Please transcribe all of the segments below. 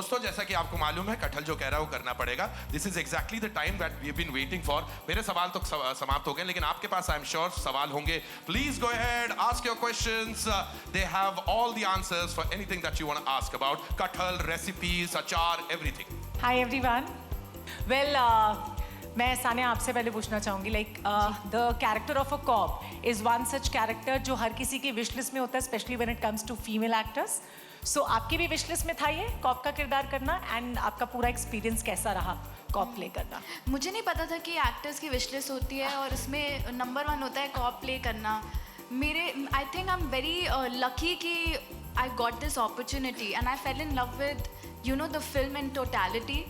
दोस्तों जैसा कि आपको मालूम है कटहल जो कह रहा है वो करना पड़ेगा. This is exactly the time that we have been waiting for. मेरे सवाल तो समाप्त हो गए लेकिन आपके पास I am sure सवाल होंगे. Please go ahead, ask your questions. They have all the answers for anything that you want to ask about कटहल, recipes, अचार, everything. Hi everyone. Well, मैं सानिया आपसे पहले पूछना चाहूँगी like the character of a cop is one such character जो हर किसी की विश लिस्ट में होता है specially when it comes to female actors. So आपकी भी विश लिस्ट में था ये कॉप का किरदार करना एंड आपका पूरा एक्सपीरियंस कैसा रहा कॉप प्ले करना? मुझे नहीं पता था कि एक्टर्स की विश लिस्ट होती है और इसमें नंबर 1 होता है कॉप प्ले करना. मेरे I think I am very lucky कि I got this opportunity and I fell in love with you know the film in totality.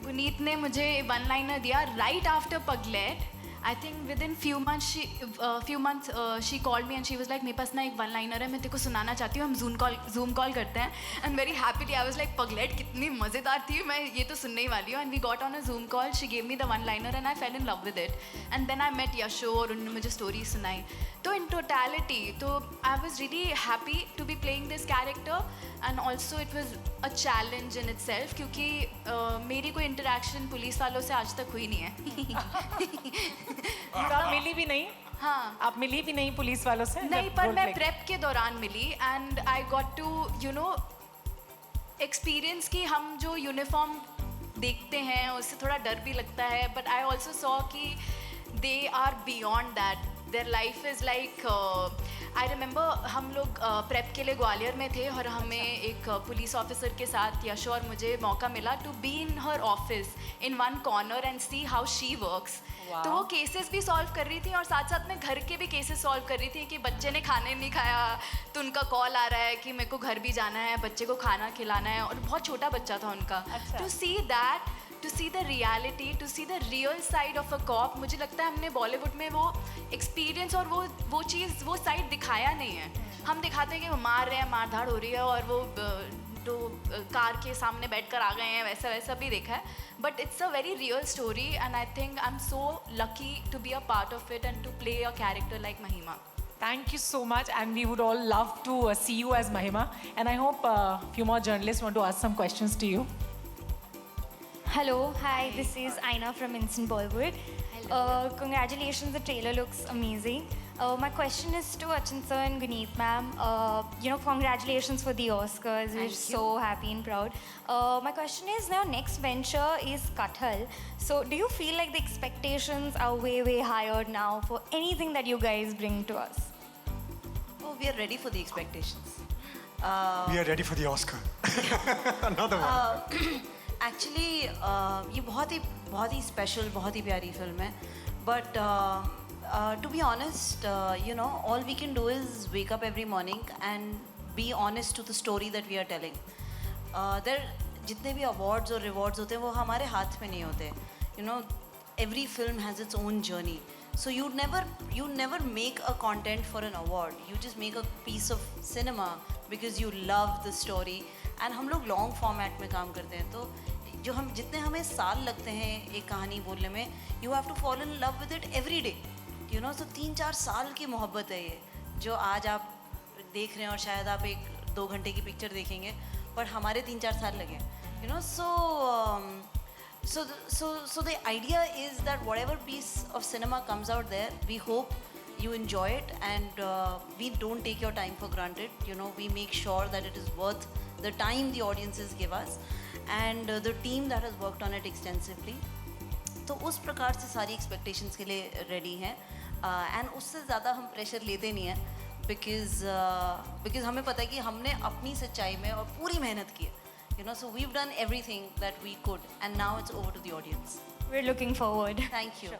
Guneet ने मुझे वन लाइनर दिया right after Pagglait. I think within few months she called me and she was like मेरे पास ना एक one liner है मैं तेरे को सुनाना चाहती हूँ. हम जूम कॉल करते हैं and very happily I was like Pagglait कितनी मज़ेदार थी मैं ये तो सुनने ही वाली हूँ. And we got on a zoom call she gave me the one liner and I fell in love with it and then I met Yasho और उन्होंने मुझे स्टोरी सुनाई. तो इन टोटलिटी तो I was really happy to be playing this character and also it was a challenge in itself क्योंकि मेरी कोई interaction police वालों से आज तक हुई नहीं है. तो आप मिली भी नहीं? हाँ, आप मिली भी नहीं पुलिस वालों से? नहीं, पर मैं प्रेप के दौरान मिली and I got to you know experience कि हम जो यूनिफॉर्म देखते हैं उससे थोड़ा डर भी लगता है बट आई ऑल्सो सॉ कि they are beyond that. There life is like I remember हम लोग प्रेप के लिए ग्वालियर में थे और हमें एक पुलिस ऑफिसर के साथ यश और मुझे मौका मिला to be in her office in one corner and see how she works. तो वो केसेस भी सॉल्व कर रही थी और साथ साथ में घर के भी केसेस सॉल्व कर रही थी कि बच्चे ने खाने नहीं खाया तो उनका कॉल आ रहा है कि मेरे को घर भी जाना है बच्चे को खाना खिलाना है और बहुत छोटा बच्चा था उनका. To see that, to see the reality, to see the real side of a cop. मुझे लगता है हमने बॉलीवुड में वो एक्सपीरियंस और वो चीज़ वो साइड दिखाया नहीं है. हम दिखाते हैं कि वो मार रहे हैं, मारधाड़ हो रही है और वो तो कार के सामने बैठकर आ गए हैं वैसा वैसा भी देखा है but it's a very real story and I think I am so lucky to be a part of it and to play a character like Mahima. Thank you so much and we would all love to see you as Mahima and I hope few more journalists want to ask some questions to you. Hello, hi, this is Aina from Instant Bollywood. Congratulations, the trailer looks amazing. My question is to Achin sir and Guneet ma'am. You know, congratulations for the Oscars. We're so happy and proud. My question is, your next venture is Kathal. So, do you feel like the expectations are way, way higher now for anything that you guys bring to us? Oh, we are ready for the expectations. We are ready for the Oscar. Another one. Actually ये बहुत ही special बहुत ही प्यारी film है but to be honest you know all we can do is wake up every morning and be honest to the story that we are telling. There जितने भी awards और रिवॉर्ड्स होते हैं वो हमारे हाथ में नहीं होते. You know every film has its own journey. So you never make a content for an award. You just make a piece of cinema because you love the story. And हम लोग लॉन्ग फॉर्मेट में काम करते हैं तो जो हम जितने हमें साल लगते हैं एक कहानी बोलने में you have to fall in love with it every day. You know, तो 3-4 साल की मोहब्बत है ये जो आज आप देख रहे हैं और शायद आप 1-2 घंटे की पिक्चर देखेंगे पर हमारे 3-4 साल लगे. You know, So the idea is that whatever piece of cinema comes out there, we hope you enjoy it and we don't take your time for granted. You know, we make sure that it is worth the time the audiences give us and the team that has worked on it extensively. तो उस प्रकार से सारी expectations के लिए ready हैं and उससे ज़्यादा हम pressure लेते नहीं हैं because हमें पता है कि हमने अपनी सच्चाई में और पूरी मेहनत की है. You know, so we've done everything that we could and now it's over to the audience. We're looking forward. Thank you. Sure.